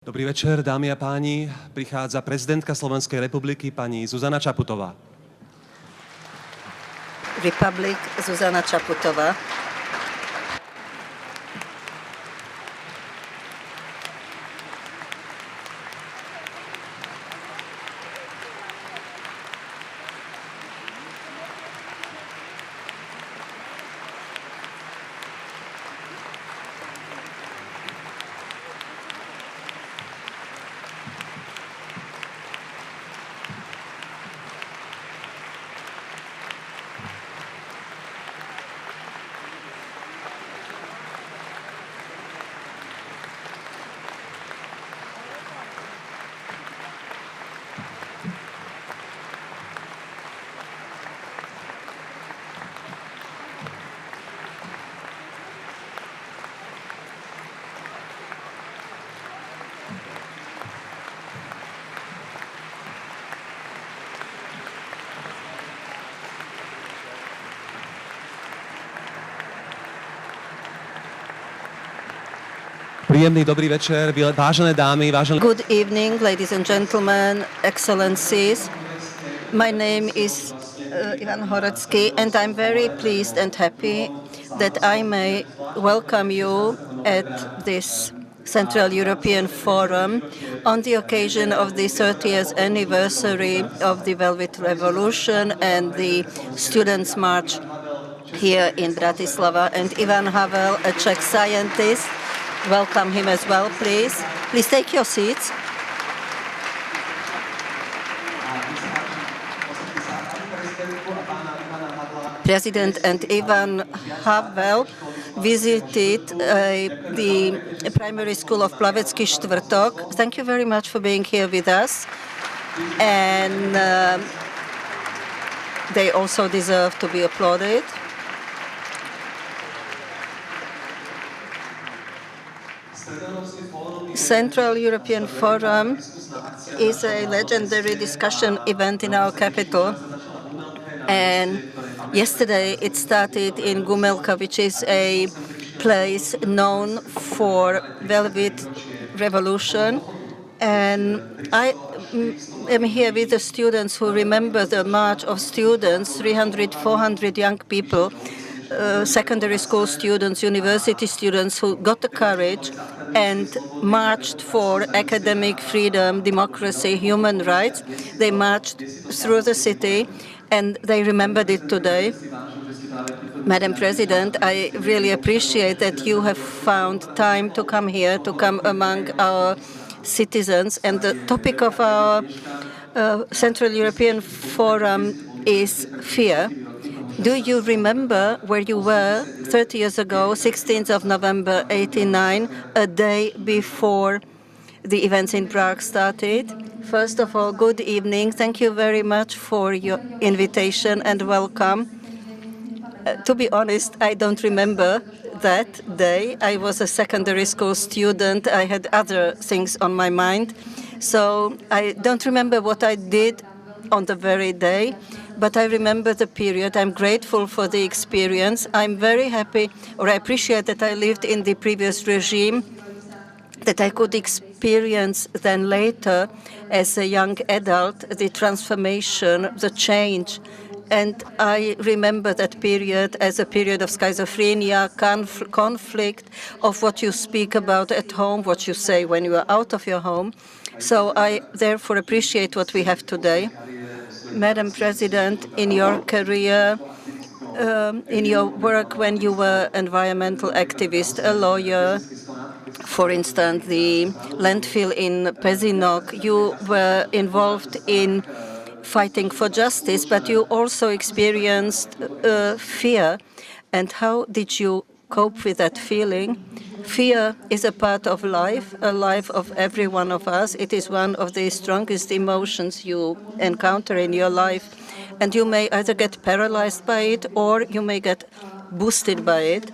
Dobrý večer, dámy a páni. Prichádza prezidentka Slovenskej republiky, pani Zuzana Čaputová. Republic Zuzana Čaputová. Príjemný dobrý večer, vážené dámy, vážení... Good evening, ladies and gentlemen, excellencies. My name is Ivan Horecký, and I'm very pleased and happy that I may welcome you at this Central European Forum on the occasion of the 30th anniversary of the Velvet Revolution and the Students' March here in Bratislava. And Ivan Havel, a Czech scientist, welcome him as well, please. Please take your seats. President and Ivan Havel visited the primary school of Plavecký Štvrtok. Thank you very much for being here with us. And they also deserve to be applauded. Central European Forum is a legendary discussion event in our capital. And yesterday it started in Gumelka, which is a place known for Velvet Revolution. And I am here with the students who remember the march of students, 300, 400 young people, secondary school students, university students who got the courage and marched for academic freedom, democracy, human rights. They marched through the city, and they remembered it today. Madam President, I really appreciate that you have found time to come here, to come among our citizens. And the topic of our Central European Forum is fear. Do you remember where you were 30 years ago, 16th of November 1989, a day before the events in Prague started? First of all, good evening. Thank you very much for your invitation and welcome. To be honest, I don't remember that day. I was a secondary school student. I had other things on my mind. So I don't remember what I did on the very day. But I remember the period. I'm grateful for the experience. I'm very happy, or I appreciate that I lived in the previous regime, that I could experience then later as a young adult the transformation, the change. And I remember that period as a period of schizophrenia, conflict, of what you speak about at home, what you say when you are out of your home. So I therefore appreciate what we have today. Madam President, in your career, in your work when you were environmental activist, a lawyer, for instance, the landfill in Pezinok, you were involved in fighting for justice, but you also experienced fear. And how did you cope with that feeling? Fear is a part of life, a life of every one of us. It is one of the strongest emotions you encounter in your life. And you may either get paralyzed by it or you may get boosted by it.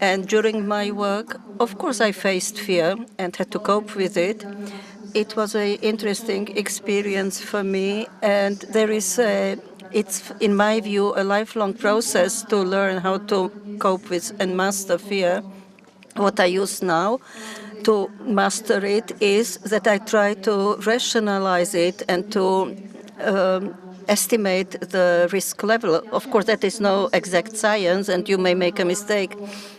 And during my work, of course, I faced fear and had to cope with it. It was an interesting experience for me. And there is it's, in my view, a lifelong process to learn how to cope with and master fear. What I use now to master it is that I try to rationalize it and to estimate the risk level. Of course, that is no exact science, and you may make a mistake.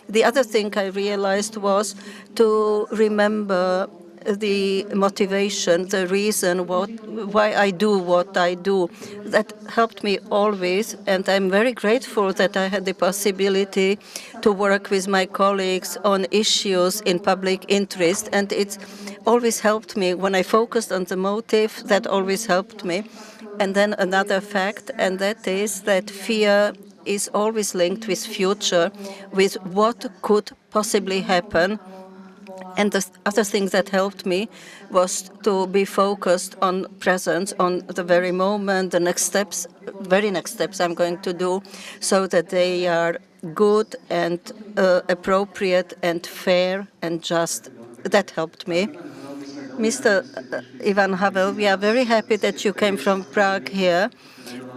The other thing I realized was to remember the motivation, the reason why I do what I do. That helped me always, and I'm very grateful that I had the possibility to work with my colleagues on issues in public interest, and it's always helped me. When I focused on the motive, that always helped me. And then another fact, and that is that fear is always linked with future, with what could possibly happen. And the other thing that helped me was to be focused on presence, on the very moment, the next steps, very next steps I'm going to do, so that they are good and appropriate and fair and just. That helped me. Mr. Ivan Havel, we are very happy that you came from Prague here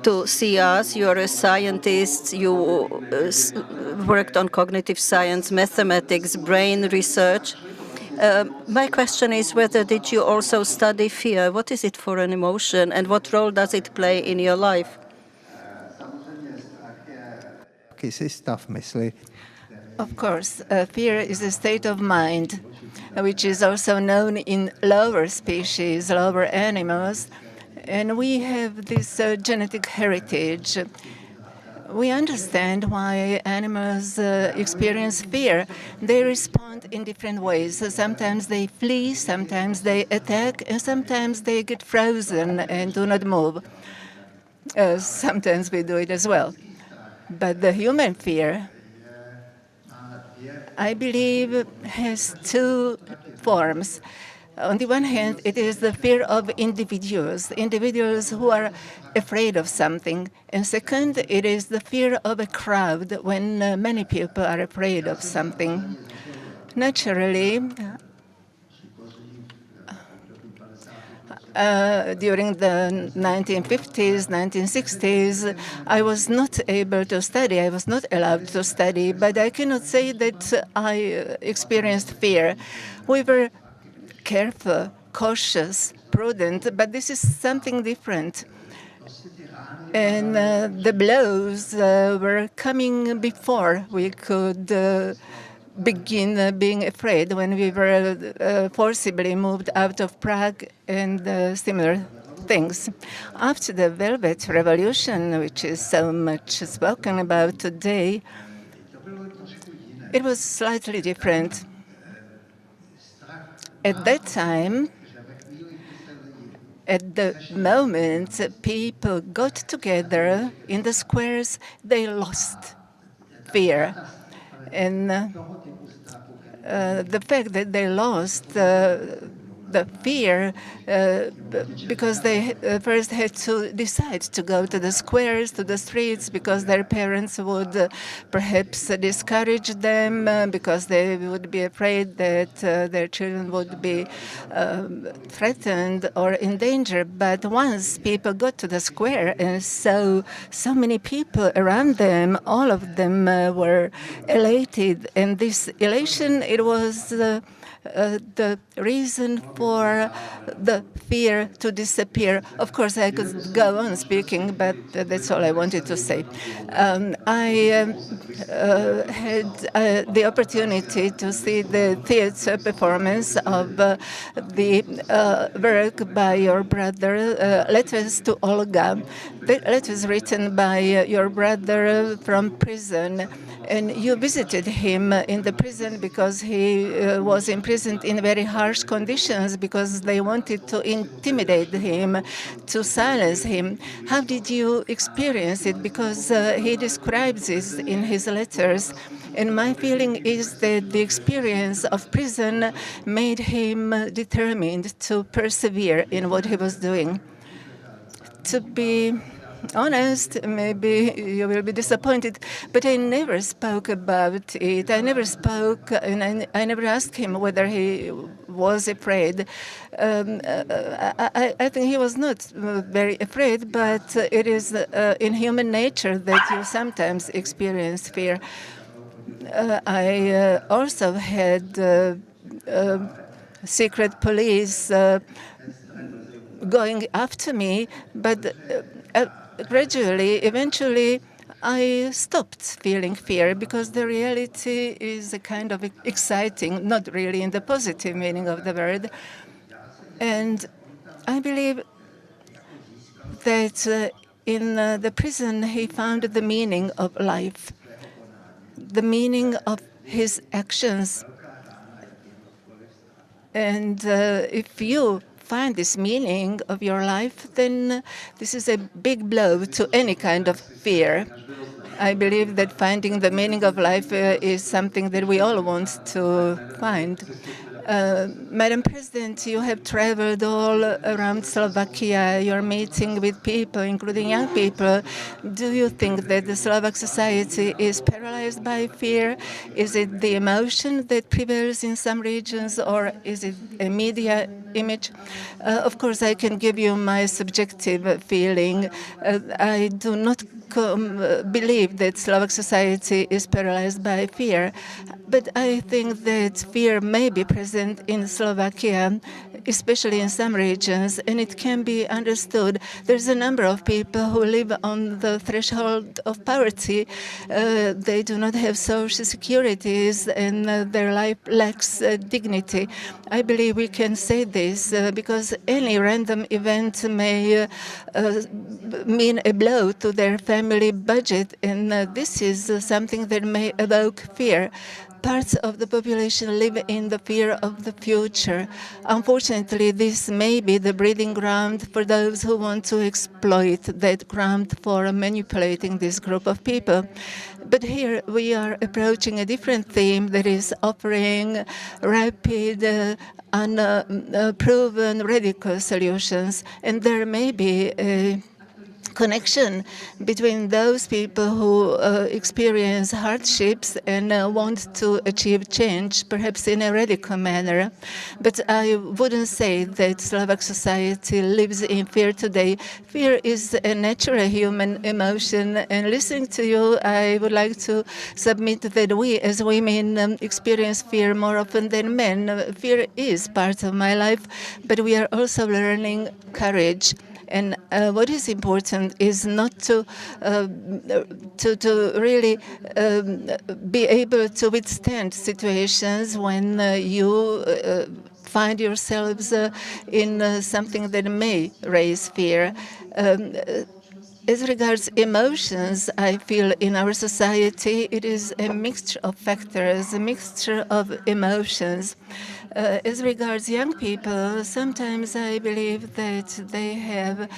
to see us. You are a scientist. You worked on cognitive science, mathematics, brain research. My question is whether did you also study fear? What is it for an emotion, and what role does it play in your life? Of course, fear is a state of mind, which is also known in lower species, lower animals, and we have this genetic heritage. We understand why animals experience fear. They respond in different ways. So sometimes they flee, sometimes they attack, and sometimes they get frozen and do not move. Sometimes we do it as well. But the human fear, I believe, has two forms. On the one hand, it is the fear of individuals who are afraid of something. And second, it is the fear of a crowd when many people are afraid of something. Naturally, during the 1950s, 1960s, I was not able to study. I was not allowed to study, but I cannot say that I experienced fear. We were careful, cautious, prudent, but this is something different. And the blows were coming before we could begin being afraid, when we were forcibly moved out of Prague and similar things. After the Velvet Revolution, which is so much spoken about today, it was slightly different. At that time, at the moment people got together in the squares, they lost fear. And the fact that they lost the fear because they first had to decide to go to the squares, to the streets, because their parents would perhaps discourage them, because they would be afraid that their children would be threatened or in danger. But once people got to the square and so many people around them, all of them were elated, and this elation, it was the reason for the fear to disappear. Of course, I could go on speaking, but that's all I wanted to say. I had the opportunity to see the theater performance of the work by your brother, Letters to Olga. The letters written by your brother from prison. And you visited him in the prison because he was imprisoned in very harsh conditions, because they wanted to intimidate him, to silence him. How did you experience it? Because he describes this in his letters. And my feeling is that the experience of prison made him determined to persevere in what he was doing. To be honest, maybe you will be disappointed, but I never spoke about it. I never spoke, and I never asked him whether he was afraid. I think he was not very afraid, but it is in human nature that you sometimes experience fear. I also had secret police going after me, but gradually, eventually, I stopped feeling fear because the reality is a kind of exciting, not really in the positive meaning of the word. And I believe that in the prison he found the meaning of life, the meaning of his actions. And if you find this meaning of your life, then this is a big blow to any kind of fear. I believe that finding the meaning of life is something that we all want to find. Madam President, you have traveled all around Slovakia. You're meeting with people, including young people. Do you think that the Slovak society is paralyzed by fear? Is it the emotion that prevails in some regions, or is it a media image? Of course, I can give you my subjective feeling. I do not believe that Slovak society is paralyzed by fear, but I think that fear may be present in Slovakia, especially in some regions, and it can be understood. There's a number of people who live on the threshold of poverty. They do not have social securities, and their life lacks dignity. I believe we can say this because any random event may mean a blow to their family budget, and this is something that may evoke fear. Parts of the population live in the fear of the future. Unfortunately, this may be the breeding ground for those who want to exploit that ground for manipulating this group of people. But here we are approaching a different theme that is offering rapid, unproven, radical solutions, and there may be a connection between those people who experience hardships and want to achieve change, perhaps in a radical manner. But I wouldn't say that Slovak society lives in fear today. Fear is a natural human emotion, and listening to you, I would like to submit that we as women experience fear more often than men. Fear is part of my life, but we are also learning courage. And what is important is not to really be able to withstand situations when you find yourselves in something that may raise fear. As regards emotions, I feel in our society it is a mixture of factors, a mixture of emotions. As regards young people, sometimes I believe that they have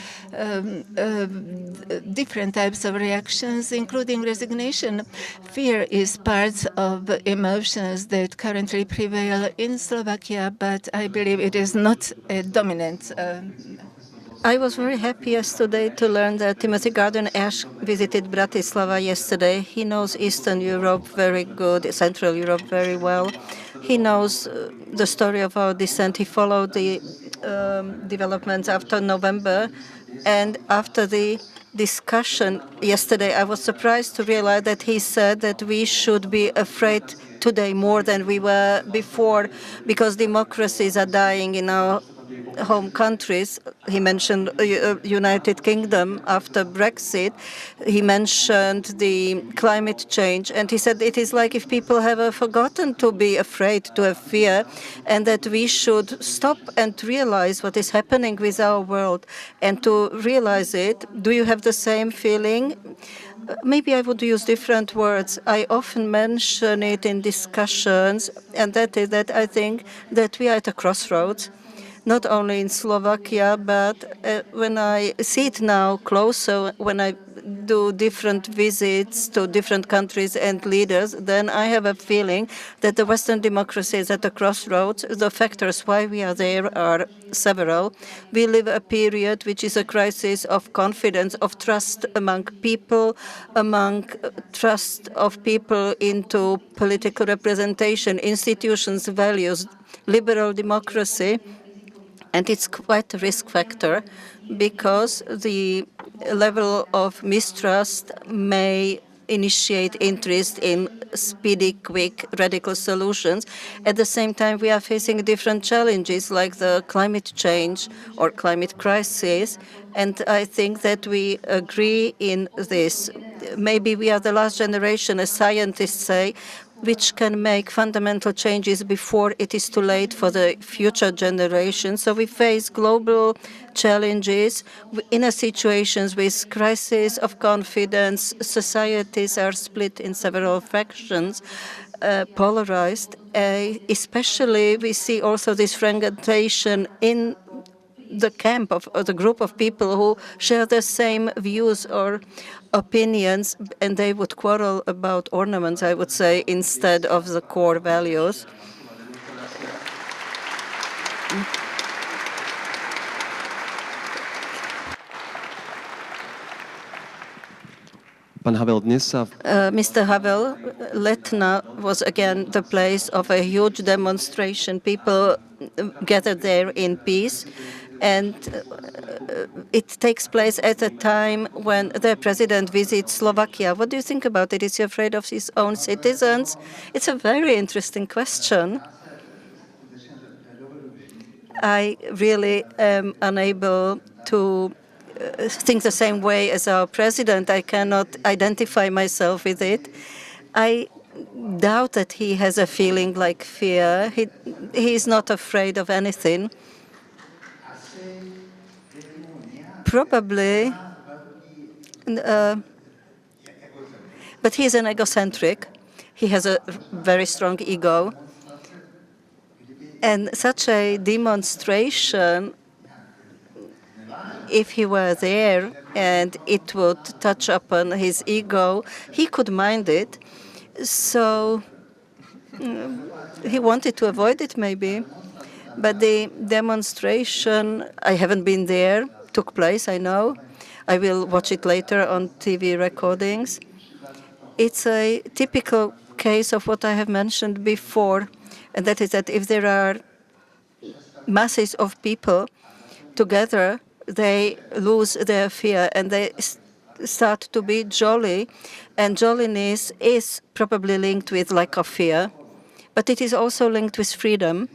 different types of reactions, including resignation. Fear is part of emotions that currently prevail in Slovakia, but I believe it is not a dominant. I was very happy yesterday to learn that Timothy Garden-Ash visited Bratislava yesterday. He knows Eastern Europe very good, Central Europe very well. He knows the story of our descent. He followed the developments after November. And after the discussion yesterday, I was surprised to realize that he said that we should be afraid today more than we were before because democracies are dying in our home countries. He mentioned United Kingdom after Brexit. He mentioned the climate change, and he said it is like if people have forgotten to be afraid, to have fear, and that we should stop and realize what is happening with our world and to realize it. Do you have the same feeling? Maybe I would use different words. I often mention it in discussions, and that is that I think that we are at a crossroads, not only in Slovakia, but when I see it now closer, when I do different visits to different countries and leaders, then I have a feeling that the Western democracy is at a crossroads. The factors why we are there are several. We live a period which is a crisis of confidence, of trust among people, among trust of people into political representation, institutions, values, liberal democracy. And it's quite a risk factor because the level of mistrust may initiate interest in speedy, quick, radical solutions. At the same time, we are facing different challenges like the climate change or climate crisis. And I think that we agree in this. Maybe we are the last generation, as scientists say, which can make fundamental changes before it is too late for the future generations. So we face global challenges in a situations with crisis of confidence. Societies are split in several factions, polarized. Especially, we see also this fragmentation in the camp of or the group of people who share the same views or opinions, and they would quarrel about ornaments, I would say, instead of the core values. Pán Havel, dnes sa Mr. Havel, Letna was again the place of a huge demonstration. People gathered there in peace, and it takes place at a time when the president visits Slovakia. What do you think about it? Is he afraid of his own citizens? It's a very interesting question. I really am unable to think the same way as our president. I cannot identify myself with it. I doubt that he has a feeling like fear. He is not afraid of anything. Probably, but he is an egocentric. He has a very strong ego. And such a demonstration, if he were there and it would touch upon his ego, he could mind it. So he wanted to avoid it maybe. But the demonstration, I haven't been there, took place, I know. I will watch it later on TV recordings. It's a typical case of what I have mentioned before, and that is that if there are masses of people together, they lose their fear and they start to be jolly. And jolliness is probably linked with lack of fear, but it is also linked with freedom.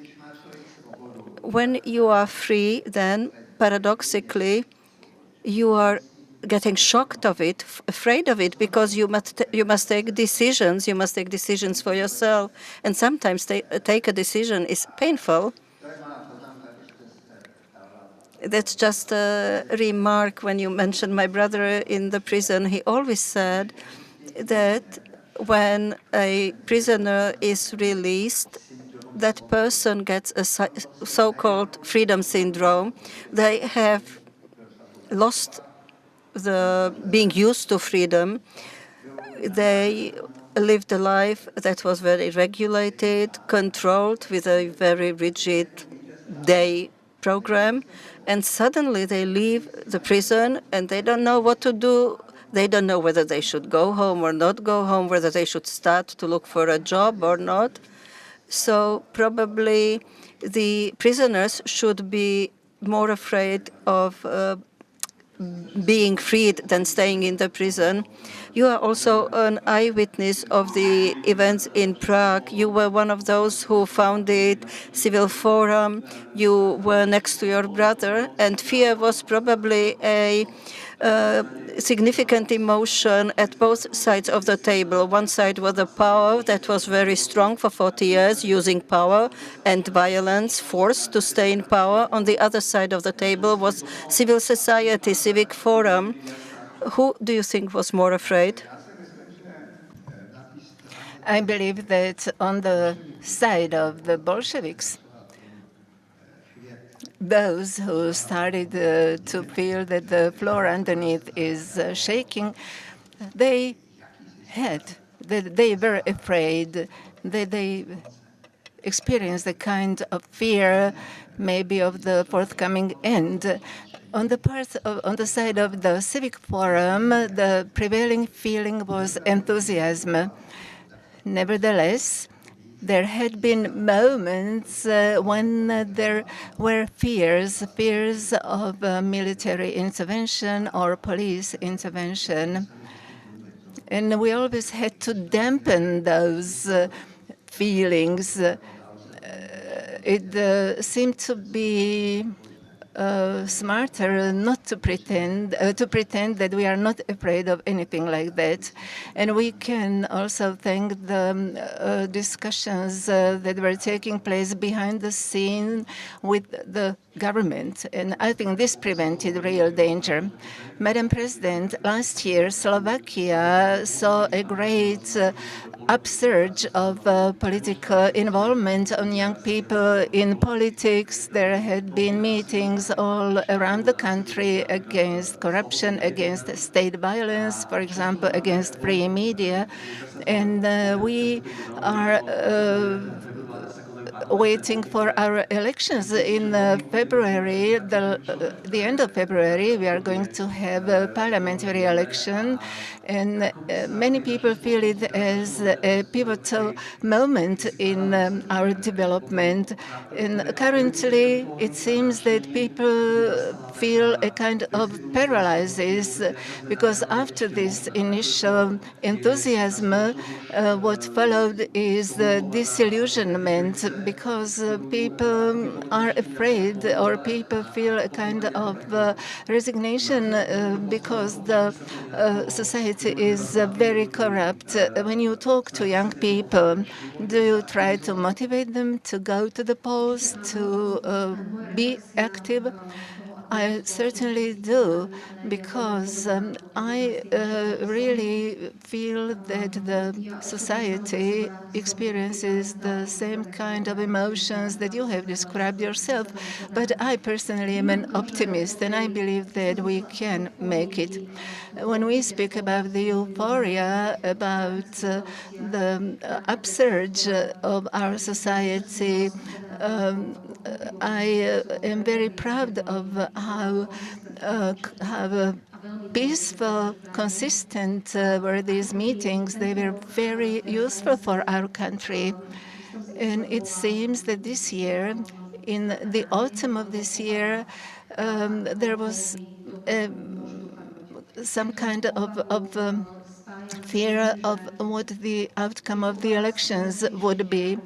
When you are free, then paradoxically, you are getting shocked of it, afraid of it, because you must take decisions. You must take decisions for yourself, and sometimes take a decision is painful. That's just a remark. When you mentioned my brother in the prison, he always said that when a prisoner is released, that person gets a so-called freedom syndrome. They have lost the being used to freedom. They lived a life that was very regulated, controlled, with a very rigid day program, and suddenly they leave the prison and they don't know what to do. They don't know whether they should go home or not go home, whether they should start to look for a job or not. So probably the prisoners should be more afraid of being freed than staying in the prison. You are also an eyewitness of the events in Prague. You were one of those who founded Civil Forum. You were next to your brother, and fear was probably a significant emotion at both sides of the table. One side was the power that was very strong for 40 years, using power and violence, force to stay in power. On the other side of the table was civil society, civic forum. Who do you think was more afraid? I believe that on the side of the Bolsheviks, those who started to feel that the floor underneath is shaking, they were afraid, they experienced a kind of fear, maybe of the forthcoming end. On the side of the civic forum, the prevailing feeling was enthusiasm. Nevertheless, there had been moments when there were fears of military intervention or police intervention. And we always had to dampen those feelings. It seemed to be smarter not to pretend that we are not afraid of anything like that. And we can also thank the discussions that were taking place behind the scene with the government. And I think this prevented real danger. Madam President, last year Slovakia saw a great upsurge of political involvement on young people in politics. There had been meetings all around the country against corruption, against state violence, for example, against free media. And we are waiting for our elections in February. The end of February, we are going to have a parliamentary election, and many people feel it as a pivotal moment in our development. And currently, it seems that people feel a kind of paralysis because after this initial enthusiasm, what followed is the disillusionment because people are afraid or people feel a kind of resignation because the society is very corrupt. When you talk to young people, do you try to motivate them to go to the polls, to be active? I certainly do, because I really feel that the society experiences the same kind of emotions that you have described yourself. But I personally am an optimist, and I believe that we can make it. When we speak about the euphoria, about the upsurge of our society, I am very proud of how peaceful, consistent were these meetings. They were very useful for our country. And it seems that this year, in the autumn of this year, there was some kind of fear of what the outcome of the elections would be.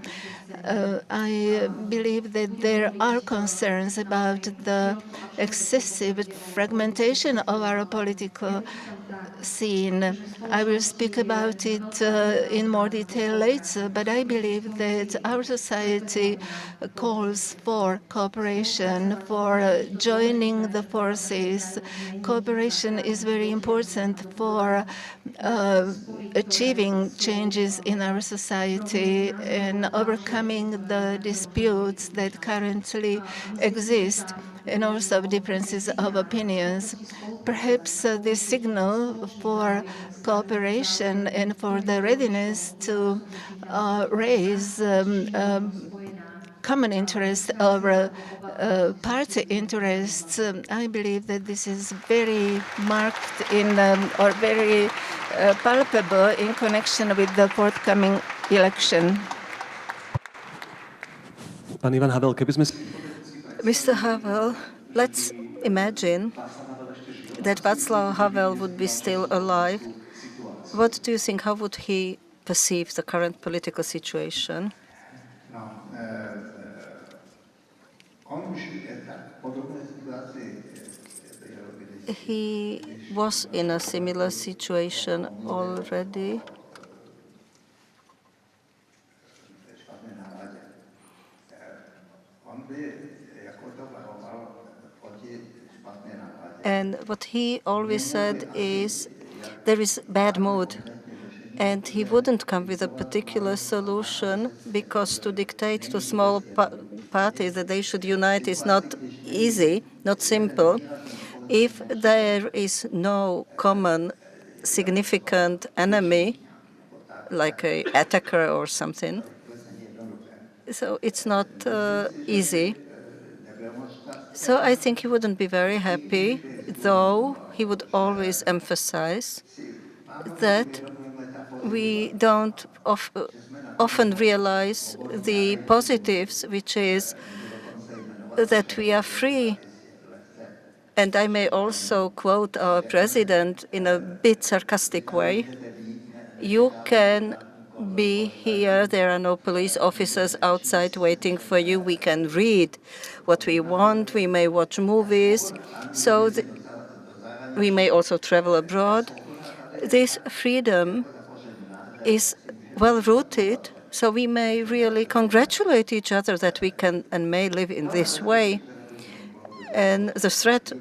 I believe that there are concerns about the excessive fragmentation of our political scene. I will speak about it in more detail later, but I believe that our society calls for cooperation, for joining the forces. Cooperation is very important for achieving changes in our society and overcoming the disputes that currently exist, and also differences of opinions. Perhaps the signal for cooperation and for the readiness to raise common interests over party interests. I believe that this is very marked in or very palpable in connection with the forthcoming election. Pán Ivan Havel, keby sme... Mr. Havel, let's imagine that Václav Havel would be still alive. What do you think? How would he perceive the current political situation? He was in a similar situation already. And what he always said is there is bad mood, and he wouldn't come with a particular solution because to dictate to small parties that they should unite is not easy, not simple. If there is no common significant enemy, like an attacker or something, so it's not easy. So I think he wouldn't be very happy, though he would always emphasize that we don't often realize the positives, which is that we are free. And I may also quote our president in a bit sarcastic way. You can be here. There are no police officers outside waiting for you. We can read what we want. We may watch movies. So we may also travel abroad. This freedom is well rooted, so we may really congratulate each other that we can and may live in this way. And the threat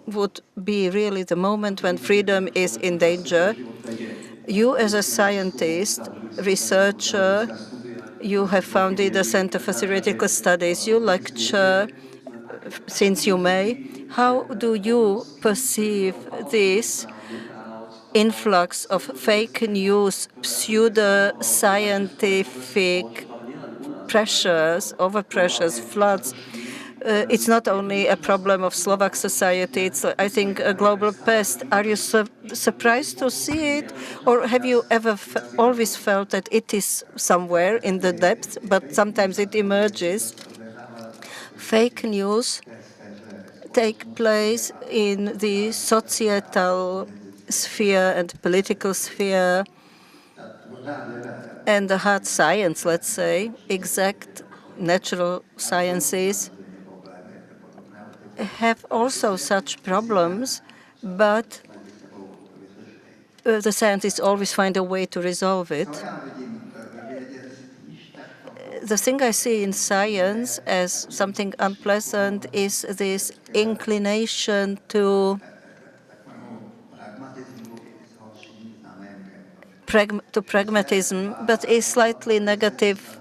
would be really the moment when freedom is in danger. You, as a scientist, researcher, you have founded a Center for Theoretical Studies. You lecture since you may. How do you perceive this influx of fake news, pseudo-scientific pressures, overpressures, floods? It's not only a problem of Slovak society, it's, I think, a global pest. Are you surprised to see it? Or have you ever always felt that it is somewhere in the depths, but sometimes it emerges? Fake news take place in the societal sphere and political sphere and the hard science, let's say, exact natural sciences have also such problems, but the scientists always find a way to resolve it. The thing I see in science as something unpleasant is this inclination to pragmatism, but a slightly negative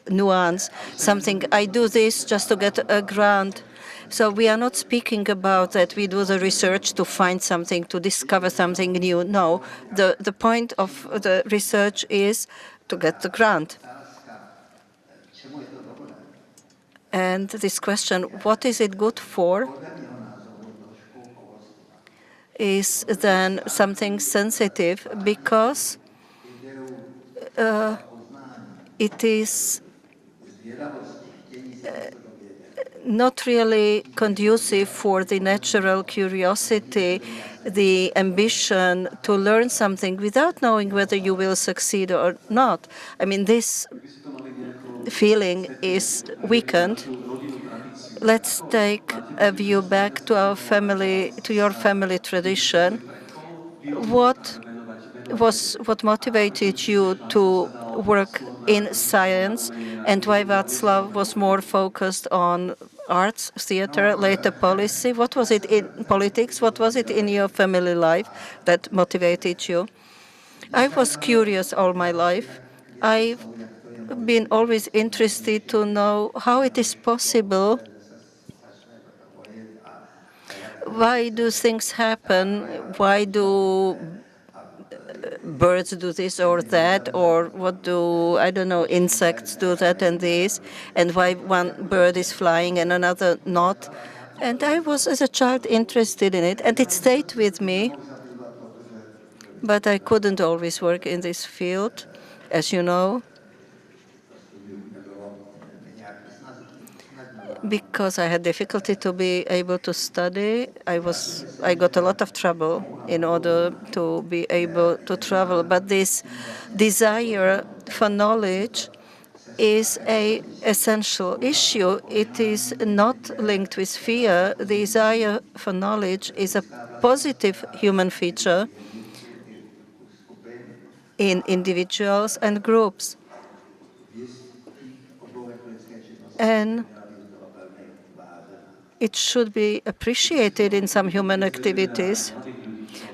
nuance. Something, I do this just to get a grant. So we are not speaking about that we do the research to find something, to discover something new. No, the point of the research is to get the grant. And this question, what is it good for, is then something sensitive because it is not really conducive for the natural curiosity, the ambition to learn something without knowing whether you will succeed or not. I mean, this feeling is weakened. Let's take a view back to our family, to your family tradition. What motivated you to work in science, and why Václav was more focused on arts, theater, later policy? What was it in politics? What was it in your family life that motivated you? I was curious all my life. I've been always interested to know how it is possible. Why do things happen? Why do birds do this or that, or what do, I don't know, insects do that and this, and why one bird is flying and another not? And I was, as a child, interested in it, and it stayed with me. But I couldn't always work in this field, as you know, because I had difficulty to be able to study. I got a lot of trouble in order to be able to travel. But this desire for knowledge is an essential issue. It is not linked with fear. The desire for knowledge is a positive human feature in individuals and groups. And it should be appreciated in some human activities.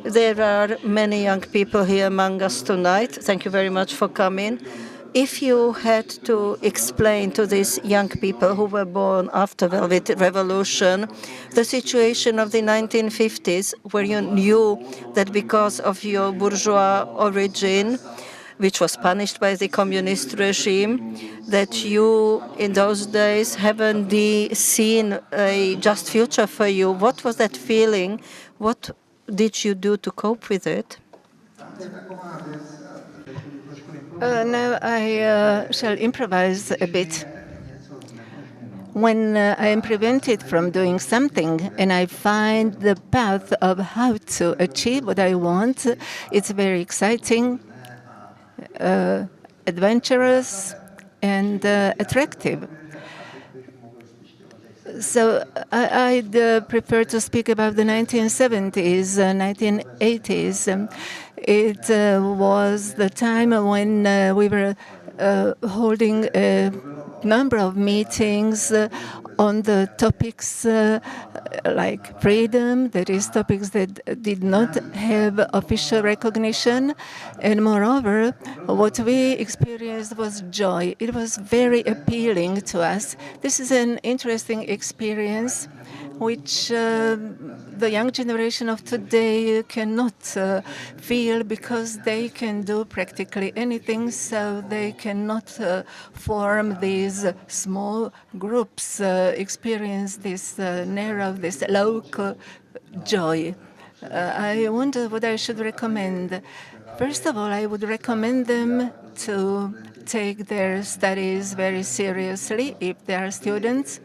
There are many young people here among us tonight. Thank you very much for coming. If you had to explain to these young people who were born after the Velvet Revolution the situation of the 1950s, where you knew that because of your bourgeois origin, which was punished by the communist regime, that you in those days haven't seen a just future for you. What was that feeling? What did you do to cope with it? Now I shall improvise a bit. When I am prevented from doing something and I find the path of how to achieve what I want, it's very exciting, adventurous, and attractive. So I'd prefer to speak about the 1970s, 1980s. It was the time when we were holding a number of meetings on the topics like freedom, that is, topics that did not have official recognition. And moreover, what we experienced was joy. It was very appealing to us. This is an interesting experience which the young generation of today cannot feel because they can do practically anything, so they cannot form these small groups, experience this narrow, this local joy. I wonder what I should recommend. First of all, I would recommend them to take their studies very seriously if they are students.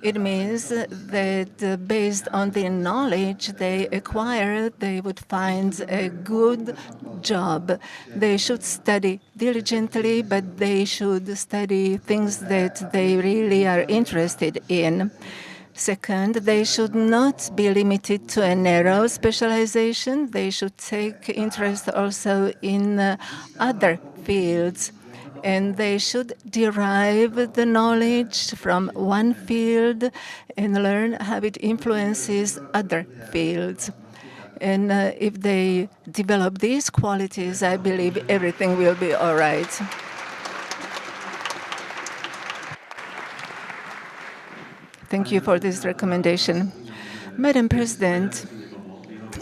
It means that based on the knowledge they acquire, they would find a good job. They should study diligently, but they should study things that they really are interested in. Second, they should not be limited to a narrow specialization. They should take interest also in other fields. And they should derive the knowledge from one field and learn how it influences other fields. And if they develop these qualities, I believe everything will be all right. Thank you for this recommendation. Madam President,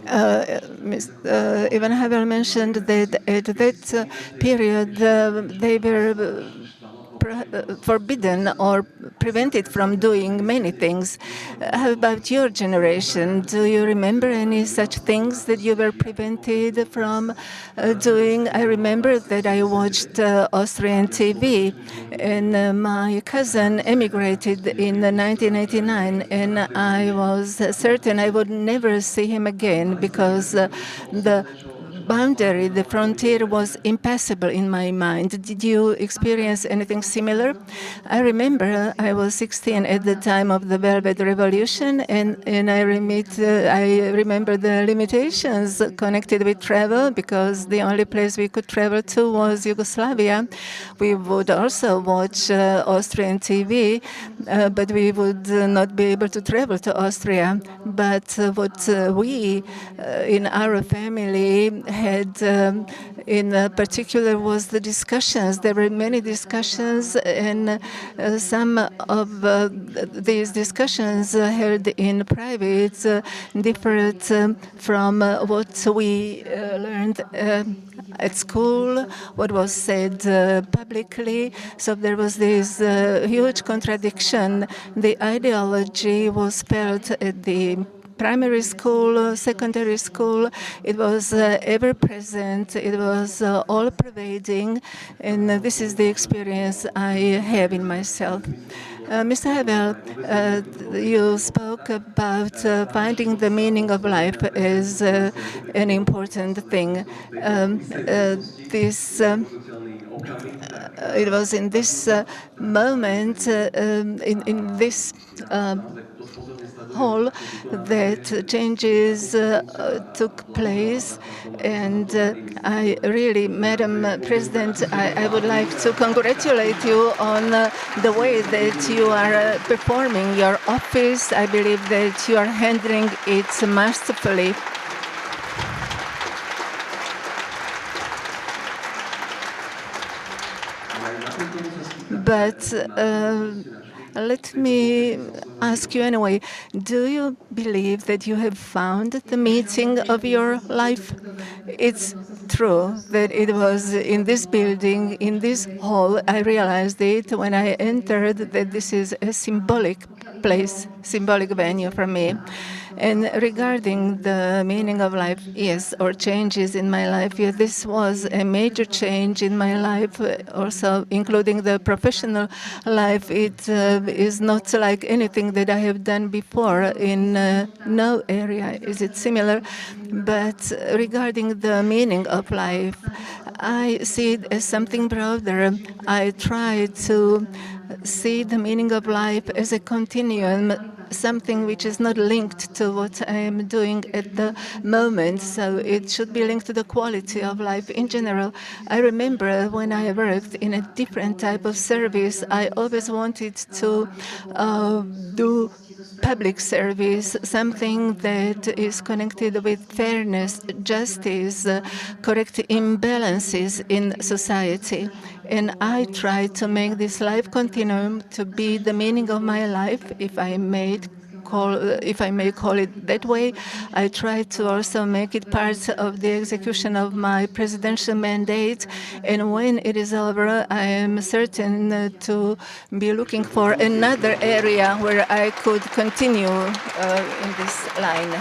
Ivan Havel mentioned that at that period they were forbidden or prevented from doing many things. How about your generation? Do you remember any such things that you were prevented from doing? I remember that I watched Austrian TV, and my cousin emigrated in 1989, and I was certain I would never see him again because the boundary, the frontier was impassable in my mind. Did you experience anything similar? I remember I was 16 at the time of the Velvet Revolution, and I remember the limitations connected with travel because the only place we could travel to was Yugoslavia. We would also watch Austrian TV, but we would not be able to travel to Austria. But what we in our family had in particular was the discussions. There were many discussions, and some of these discussions held in private differed from what we learned at school, what was said publicly. So there was this huge contradiction. The ideology was felt at the primary school, secondary school. It was ever present. It was all pervading, and this is the experience I have in myself. Mr. Havel, you spoke about finding the meaning of life as an important thing. It was in this moment, in this hall, that changes took place. And I really, Madam President, I would like to congratulate you on the way that you are performing your office. I believe that you are handling it masterfully. But let me ask you anyway, do you believe that you have found the meaning of your life? It's true that it was in this building, in this hall, I realized it when I entered that this is a symbolic place, symbolic venue for me. And regarding the meaning of life, yes, or changes in my life, yes, this was a major change in my life, also including the professional life. It is not like anything that I have done before. In no area is it similar. But regarding the meaning of life, I see it as something broader. I try to see the meaning of life as a continuum, something which is not linked to what I am doing at the moment. So it should be linked to the quality of life in general. I remember when I worked in a different type of service, I always wanted to do public service, something that is connected with fairness, justice, correct imbalances in society. And I try to make this life continuum to be the meaning of my life, if I may call it that way. I try to also make it part of the execution of my presidential mandate. And when it is over, I am certain to be looking for another area where I could continue in this line.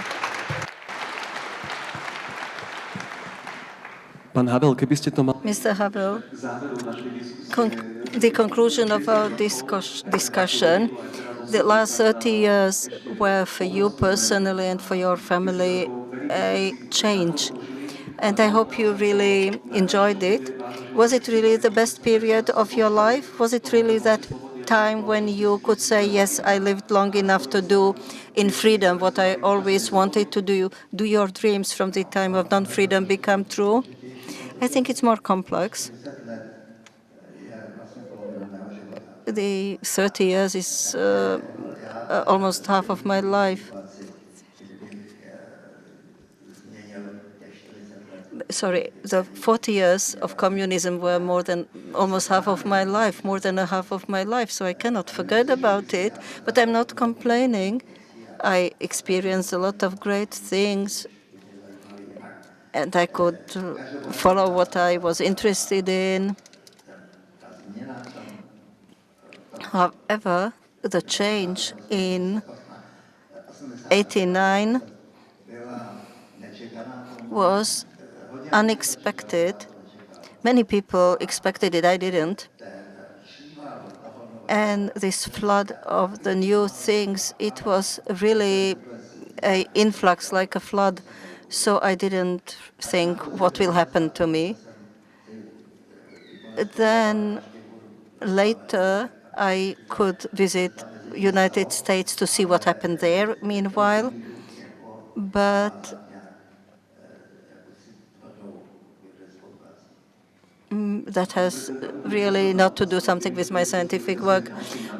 Pán Havel, keby ste to mal... Mr. Havel, the conclusion of our discussion, the last 30 years were for you personally and for your family a change. And I hope you really enjoyed it. Was it really the best period of your life? Was it really that time when you could say, yes, I lived long enough to do in freedom what I always wanted to do? Do your dreams from the time of non-freedom become true? I think it's more complex. The 30 years is almost half of my life. Sorry, the 40 years of communism were more than almost half of my life, more than a half of my life, so I cannot forget about it. But I'm not complaining. I experienced a lot of great things, and I could follow what I was interested in. However, the change in 89 was unexpected. Many people expected it, I didn't. And this flood of the new things, it was really an influx, like a flood. So I didn't think what will happen to me. Then later, I could visit United States to see what happened there meanwhile. But that has really not to do something with my scientific work.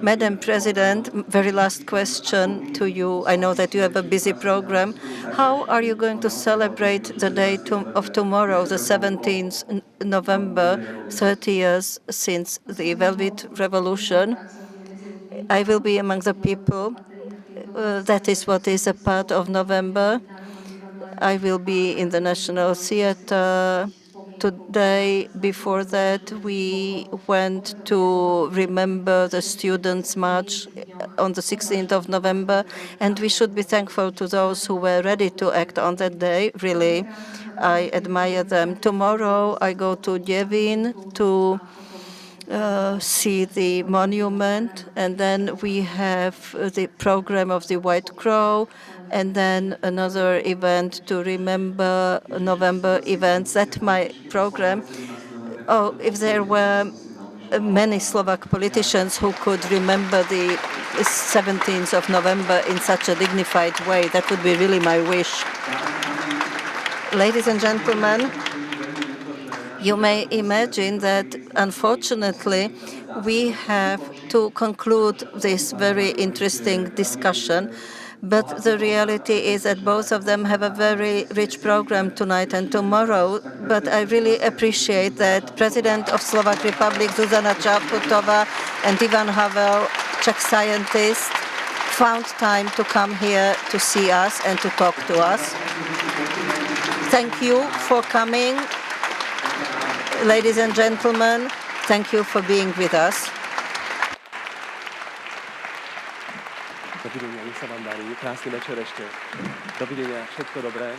Madam President, very last question to you. I know that you have a busy program. How are you going to celebrate the day of tomorrow, the 17th November, 30 years since the Velvet Revolution? I will be among the people. That is what is a part of November. I will be in the National Theatre. Today, before that, we went to remember the Students' March on the 16th of November, and we should be thankful to those who were ready to act on that day. Really, I admire them. Tomorrow, I go to Devin to see the monument, and then we have the program of the White Crow, and then another event to remember November events. That's my program. Oh, if there were many Slovak politicians who could remember the 17th of November in such a dignified way, that would be really my wish. Ladies and gentlemen, you may imagine that, unfortunately, we have to conclude this very interesting discussion. But the reality is that both of them have a very rich program tonight and tomorrow. But I really appreciate that President of Slovak Republic Zuzana Čaputová and Ivan Havel, Czech scientist, found time to come here to see us and to talk to us. Thank you for coming. Ladies and gentlemen, thank you for being with us. Dovidenia, nech sa vám darí. Krásny večer ešte. Dovidenia, všetko dobré.